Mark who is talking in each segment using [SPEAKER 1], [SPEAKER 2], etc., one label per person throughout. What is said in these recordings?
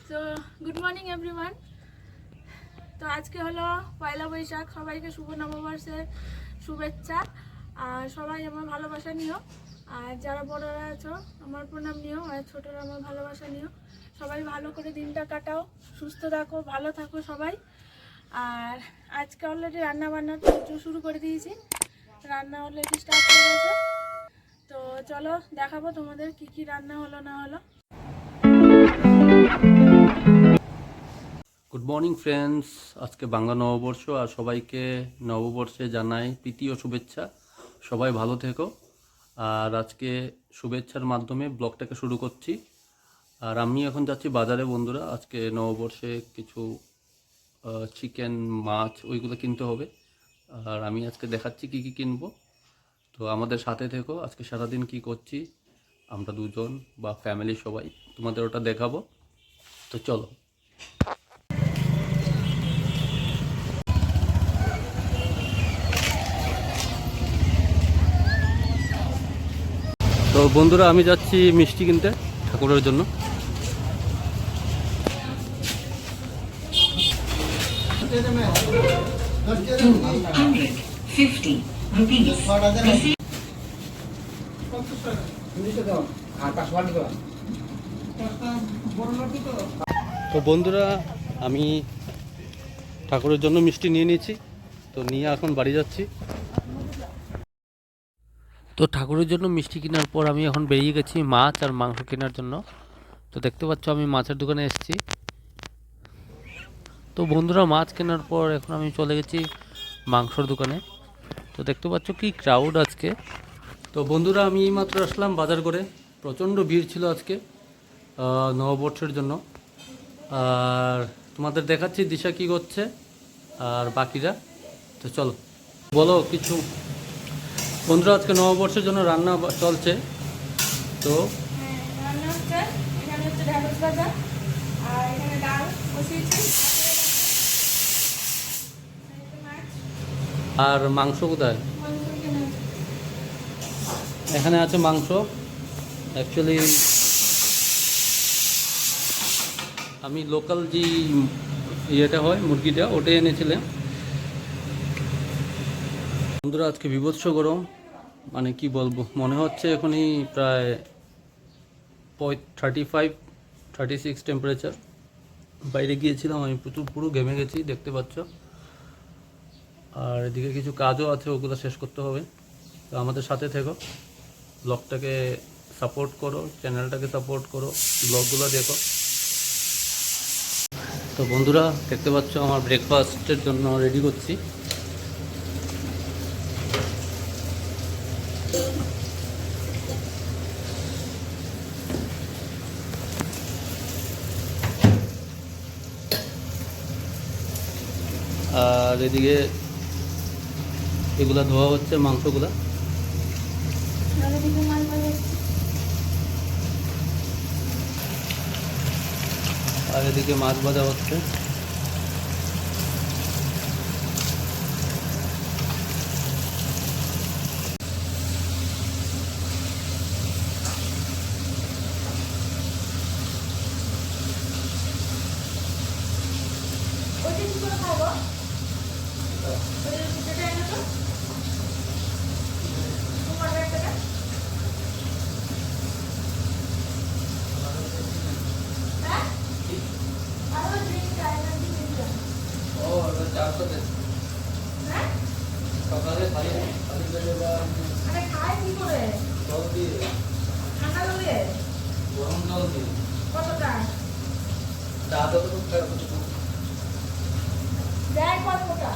[SPEAKER 1] তো good morning everyone. তো আজকে হলো পয়লা বৈশাখ, সবাইকে শুভ নববর্ষের শুভেচ্ছা। আর সবাই আমার ভালোবাসা নিও, আর যারা বড়রা আছো আমার প্রণাম নিও, আর ছোটরা আমার ভালোবাসা নিও। সবাই ভালো করে দিনটা কাটাও, সুস্থ থাকো, ভালো থাকো সবাই। আর আজকে অলরেডি রান্না বান্না শুরু করে দিয়েছি, রান্না অলরেডি স্টার্ট হয়ে গেছে। তো চলো দেখাবো তোমাদের কি কি রান্না হলো না হলো।
[SPEAKER 2] গুড মর্নিং ফ্রেন্ডস, আজকে বাংলা নববর্ষ আর সবাইকে নববর্ষে জানাই প্রীতি ও শুভেচ্ছা। সবাই ভালো থেকো। আর আজকে শুভেচ্ছার মাধ্যমে ব্লগটাকে শুরু করছি। আর আমি এখন যাচ্ছি বাজারে বন্ধুরা, আজকে নববর্ষে কিছু চিকেন মাছ ওইগুলো কিনতে হবে। আর আমি আজকে দেখাচ্ছি কি কি কিনবো। তো আমাদের সাথে থেকো, আজকে সারাদিন কি করছি আমরা দুজন বা ফ্যামিলি সবাই তোমাদের ওটা দেখাবো। তো চলো। তো বন্ধুরা আমি যাচ্ছি মিষ্টি কিনতে ঠাকুরের জন্য। তো বন্ধুরা আমি ঠাকুরের জন্য মিষ্টি নিয়ে নিয়েছি, তো নিয়ে এখন বাড়ি যাচ্ছি। তো ঠাকুরের জন্য মিষ্টি কেনার পর আমি এখন বেরিয়ে গেছি মাছ আর মাংস কেনার জন্য। তো দেখতে পাচ্ছ আমি মাছের দোকানে এসেছি। তো বন্ধুরা মাছ কেনার পর এখন আমি চলে গেছি মাংসর দোকানে। তো দেখতে পাচ্ছ কি ক্রাউড আজকে। তো বন্ধুরা আমি এইমাত্র আসলাম বাজার করে, প্রচণ্ড ভিড় ছিল আজকে নববর্ষের জন্য। আর তোমাদের দেখাচ্ছি দিশা কি করছে আর বাকিরা। তো চলো বলো কিছু। বন্ধুরা আজকে নববর্ষের জন্য রান্না চলছে। তো
[SPEAKER 1] রান্না হচ্ছে, এখানে হচ্ছে ঢ্যাঁড়স ভাজা, আর এখানে ডাল বসিয়েছি,
[SPEAKER 2] আর মাংস কোথায়?
[SPEAKER 1] মাংস এখানে আছে।
[SPEAKER 2] এখানে আছে মাংস। অ্যাকচুয়ালি আমি লোকাল যে ইয়েটা হয় মুরগিটা ওটাই এনেছিলাম। বন্ধুরা আজকে বিভৎস গরম, মানে কি বলবো, মনে হচ্ছে এখনই প্রায় 35-36 টেম্পারেচার। বাইরে গিয়েছিলাম আমি, পুরো ঘেমে গেছি দেখতে পাচ্ছ। আর এদিকে কিছু কাজও আছে, ওগুলো শেষ করতে হবে। তো আমাদের সাথে থেকো, ব্লগটাকে সাপোর্ট করো, চ্যানেলটাকে সাপোর্ট করো, ব্লগগুলো দেখো। তো বন্ধুরা দেখতে পাচ্ছ আমার ব্রেকফাস্টের জন্য রেডি করছি। আর এদিকে এগুলা ধোয়া হচ্ছে মাংসগুলা।
[SPEAKER 1] আর এদিকে মাছ ভাজা হচ্ছে।
[SPEAKER 2] আর এদিকে মাছ ভাজা হচ্ছে।
[SPEAKER 1] ওইটা কি করে খাবো? ওই যেটা এনে তো তোমার ব্যাগটা। হ্যাঁ, আর ওই ড্রিঙ্কটা এনার্জি ড্রিঙ্কটা। হ্যাঁ, আরে খাই কি করে? ঠান্ডা জলে কতটা দেয়, কতটা?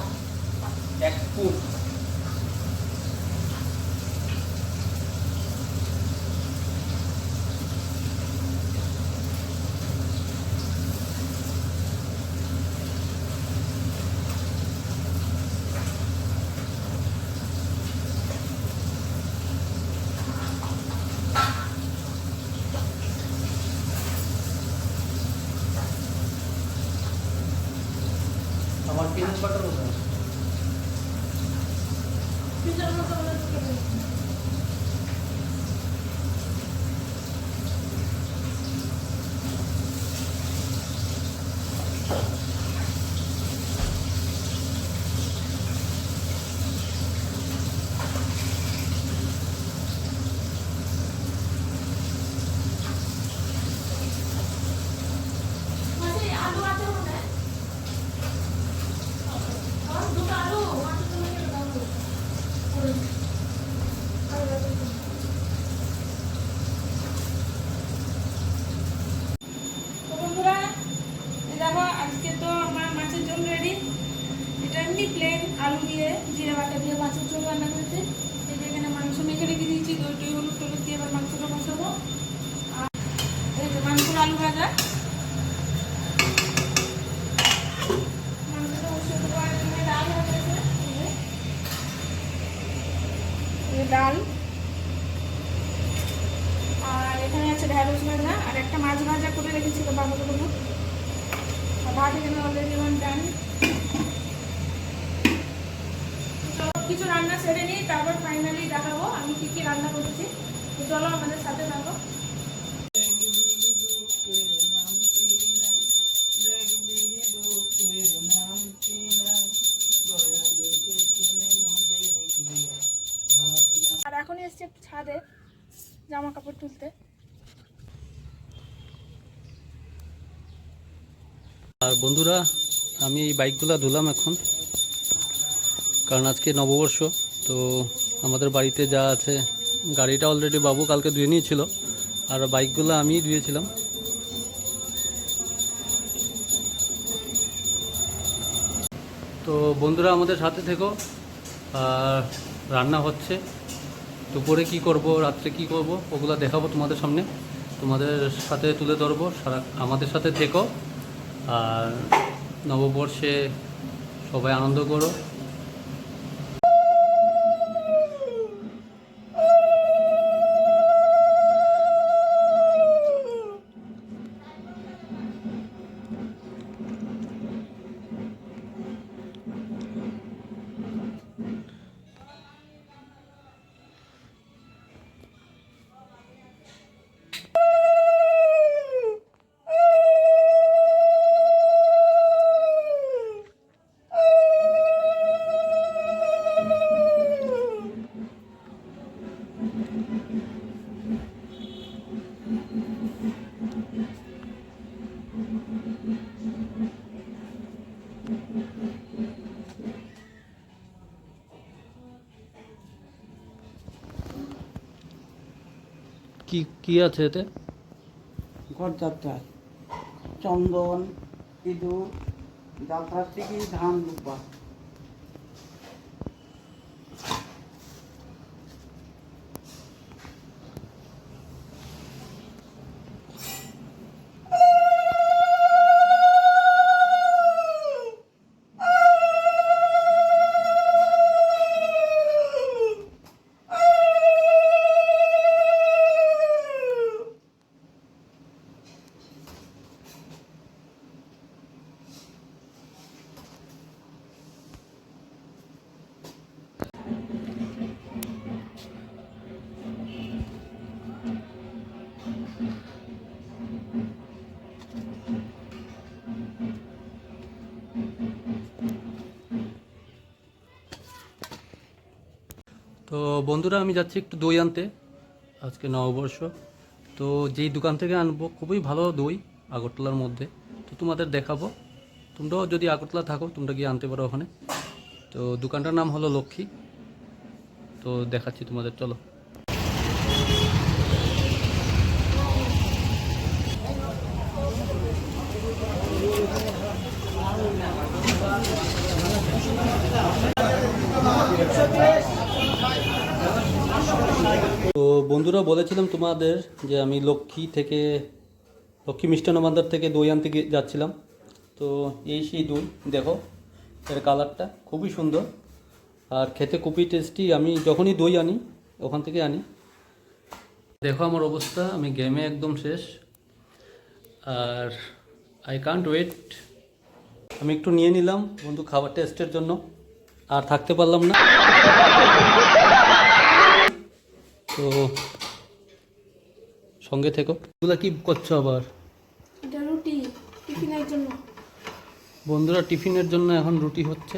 [SPEAKER 2] আমার পিনাট বাটার কোথায়?
[SPEAKER 1] ফ্রিজের মধ্যে মনে হচ্ছে কেমন। জিরে বাটা দিয়ে মাছের ঝোল রান্না করেছি। এই যে এখানে মাংস মেখে রেখে দিয়েছি, দই টই হলুদ টলুদ দিয়ে এবার মাংসটা বসাবো। আর এই যে মাংসর আলু ভাজা, মাংসটা বসিয়ে দেবো। আর এখানে ডাল হয়ে গেছে, এই যে ডাল। আর এখানে আছে ঢ্যাঁড়স ভাজা, আর একটা মাছ ভাজা করে রেখেছিল বাবুর জন্য। আর ভাত এখানে অলরেডি আমার ডান। চলো কিছু রান্না সেরে নিই, তারপর ফাইনালি দেখাবো আমি কি কি রান্না করেছি। তো চলো আমাদের সাথে থাকো। আর এখনই এসছি একটু ছাদে জামা কাপড় তুলতে।
[SPEAKER 2] আর বন্ধুরা, আমি এই বাইকগুলো ধুলাম এখন, কারণ আজকে নববর্ষ। তো আমাদের বাড়িতে যা আছে, গাড়িটা অলরেডি বাবু কালকে ধুয়ে নিয়েছিল, আর বাইকগুলো আমিই ধুয়েছিলাম। তো বন্ধুরা আমাদের সাথে থেকো। আর রান্না হচ্ছে, দুপুরে কি করব, রাত্রে কি করব, ওগুলো দেখাবো তোমাদের সামনে, তোমাদের সাথে তুলে ধরবো। সারা আমাদের সাথে থেকো, আর নববর্ষে সবাই আনন্দ করো। কি কি আছে এতে?
[SPEAKER 3] গড়যাত্রা, চন্দন, ইঁদুর, যাত্রার থেকে ধান দুব্বা।
[SPEAKER 2] তো বন্ধুরা, আমি যাচ্ছি একটু দই আনতে, আজকে নববর্ষ। তো যেই দোকান থেকে আনবো খুবই ভালো দই, আগরতলার মধ্যে। তো তোমাদের দেখাবো, তোমরাও যদি আগরতলা থাকো তোমরা গিয়ে আনতে পারো ওখানে। তো দোকানটার নাম হলো লক্ষ্মী। তো দেখাচ্ছি তোমাদের, চলো। তো বন্ধুরা, বলেছিলাম তোমাদের যে আমি লক্ষ্মী মিষ্টান্ন ভান্ডার থেকে দই আনতে যাচ্ছিলাম। তো এই সেই দই, দেখো এর কালারটা খুবই সুন্দর আর খেতে খুবই টেস্টি। আমি যখনই দই আনি ওখান থেকে আনি। দেখো আমার অবস্থা, আমি গেমে একদম শেষ, আর আই কান্ট ওয়েট। আমি একটু নিয়ে নিলাম বন্ধু খাবার টেস্টের জন্য, আর থাকতে পারলাম না। তো সঙ্গে থেকো। এগুলো কি করছো আবার?
[SPEAKER 1] এটা রুটি টিফিনের জন্য।
[SPEAKER 2] বন্ধুরা, টিফিনের জন্য এখন রুটি হচ্ছে,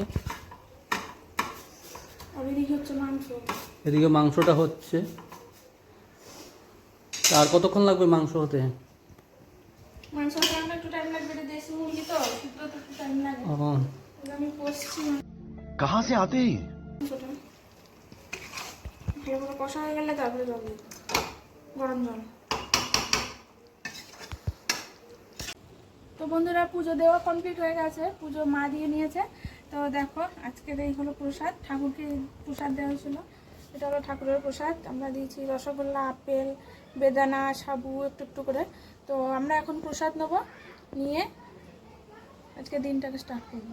[SPEAKER 1] আর এদিকে হচ্ছে মাংস।
[SPEAKER 2] এদিকে মাংসটা হচ্ছে। আর কতক্ষণ লাগবে মাংস হতে?
[SPEAKER 1] মাংস রান্না একটু টাইম লাগবে, এটা দেশি মুরগি তো, শুক্তো তো একটু টাইম লাগে। আমি কষছি
[SPEAKER 4] कहाँ से आते हैं?
[SPEAKER 1] মাংসটা ভালো করে কষা হয়ে গেলে তারপরে জল দেবো, গরম জল। তো বন্ধুরা, পুজো দেওয়া কমপ্লিট হয়ে গেছে, পুজো মা দিয়ে নিয়েছে। তো দেখো আজকের এই হলো প্রসাদ, ঠাকুরকে প্রসাদ দেওয়া হয়েছিল। এটা হলো ঠাকুরের প্রসাদ। আমরা দিয়েছি রসগোল্লা, আপেল, বেদানা, সাবু একটু একটু করে। তো আমরা এখন প্রসাদ নেব, নিয়ে আজকে দিনটাকে স্টার্ট করব।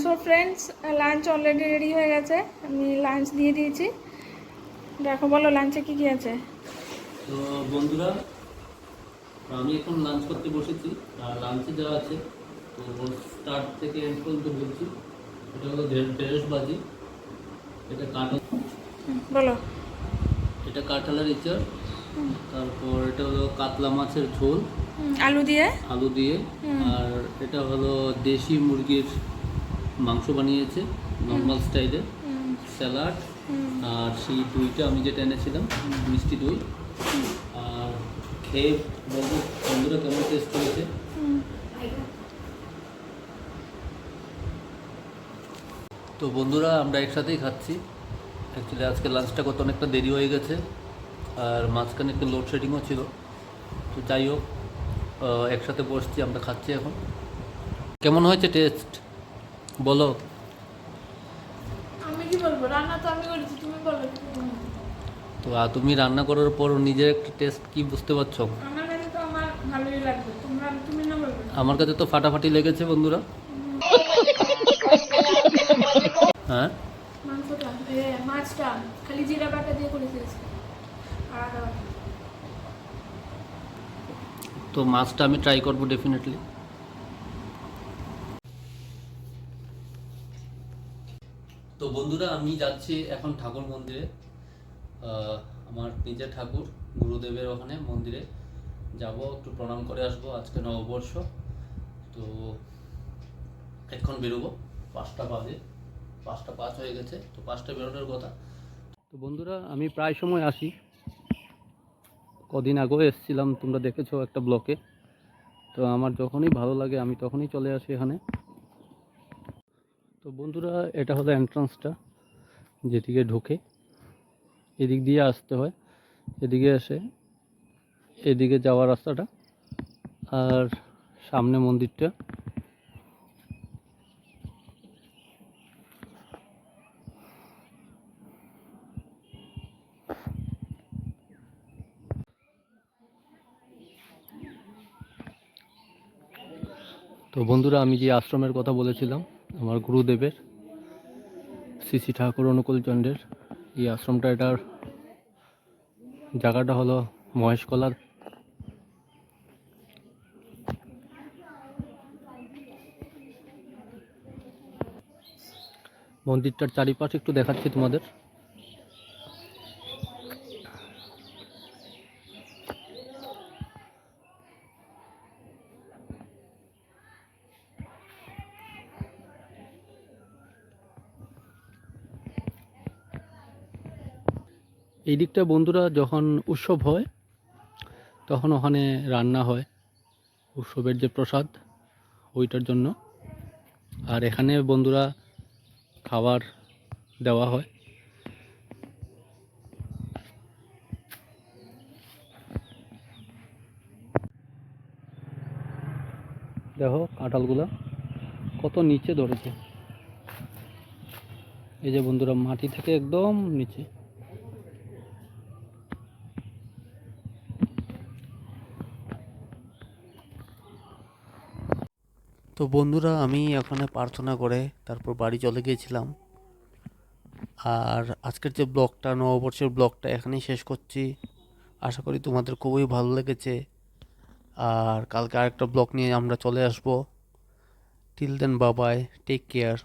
[SPEAKER 1] So friends, lunch already ready হয়ে গেছে। আমি লাঞ্চ দিয়ে দিয়েছি। দেখো, বলো লাঞ্চে কী কী আছে।
[SPEAKER 2] তো বন্ধুরা, আমি এখন লাঞ্চ করতে বসেছি। আর লাঞ্চে যা আছে তো স্টার্ট থেকে এন্ড পর্যন্ত বলছি। এটা হলো ঢেঁড়স ভাজি, এটা কাঁঠাল,
[SPEAKER 1] বলো।
[SPEAKER 2] এটা কাঁঠালের ইঁচড়, তারপর এটা হলো কাতলা মাছের ঝোল
[SPEAKER 1] আলু দিয়ে।
[SPEAKER 2] আর এটা হলো দেশি মুরগির মাংস বানিয়েছে নর্মাল স্টাইলে, স্যালাড, আর সেই দইটা আমি যেটা এনেছিলাম মিষ্টি দই। আর খেয়ে বলবো বন্ধুরা কেমন টেস্ট হয়েছে। তো বন্ধুরা, আমরা একসাথেই খাচ্ছি। অ্যাকচুয়ালি আজকে লাঞ্চটা করতে অনেকটা দেরি হয়ে গেছে, আর মাঝখানে একটু লোডশেডিংও ছিল। তো যাই হোক, একসাথে বসছি, আমরা খাচ্ছি এখন। কেমন হয়েছে টেস্ট বলো?
[SPEAKER 1] আমি কি বলবো, রান্না তো আমি করেছি, তুমি বলো।
[SPEAKER 2] তো তুমি রান্না করার পর নিজের একটা টেস্ট কি বুঝতে পারছো?
[SPEAKER 1] আমার কাছে তো আমার ভালোই লাগবে, তুমি না বলবে।
[SPEAKER 2] আমার কাছে তো ফাটাফাটি লেগেছে বন্ধুরা। হ্যাঁ,
[SPEAKER 1] মাংসটা, মাছটা খালি জিরা বাটা দিয়ে করেছি আজকে। আর
[SPEAKER 2] তো মাছটা আমি ট্রাই করবো ডেফিনেটলি। তো বন্ধুরা, আমি যাচ্ছি এখন ঠাকুর মন্দিরে। আমার নিজের ঠাকুর গুরুদেবের ওখানে মন্দিরে যাব, একটু প্রণাম করে আসবো। আজকে নববর্ষ, তো এখন বেরোবো। 5টা বাজে, 5টা 5 হয়ে গেছে, তো 5টা বেরোনোর কথা। তো বন্ধুরা, আমি প্রায় সময় আসি, কদিন আগেও এসেছিলাম, তোমরা দেখেছো একটা ব্লকে। তো আমার যখনই ভালো লাগে আমি তখনই চলে আসি এখানে। তো বন্ধুরা, এটা হলো এন্ট্রান্সটা, যেদিকে ঢুকে এদিক দিয়ে আসতে হয়, এদিকে এসে এদিকে যাওয়ার রাস্তাটা, আর সামনে মন্দিরটা। তো বন্ধুরা, আমি যে আশ্রমের কথা বলেছিলাম আমার গুরুদেবের, শ্রী শ্রী ঠাকুর অনুকূল চন্দ্রের, এই আশ্রমটা, এটার জায়গাটা হলো মহেশকলার। মন্দিরটার চারিপাশে একটু দেখাচ্ছি তোমাদের। এই দিকটা বন্ধুরা, যখন উৎসব হয় তখন ওখানে রান্না হয়, উৎসবের যে প্রসাদ ওইটার জন্য। আর এখানে বন্ধুরা খাবার দেওয়া হয়। দেখো কাঁঠালগুলো কত নিচে ধরেছে, এই যে বন্ধুরা, মাটি থেকে একদম নিচে। তো বন্ধুরা, আমি ওখানে প্রার্থনা করে তারপর বাড়ি চলে গিয়েছিলাম। আর আজকের যে ব্লগটা, নববর্ষের ব্লগটা এখানেই শেষ করছি। আশা করি তোমাদের খুবই ভালো লেগেছে। আর কালকে আরেকটা ব্লগ নিয়ে আমরা চলে আসবো। Till then, bye bye, take care.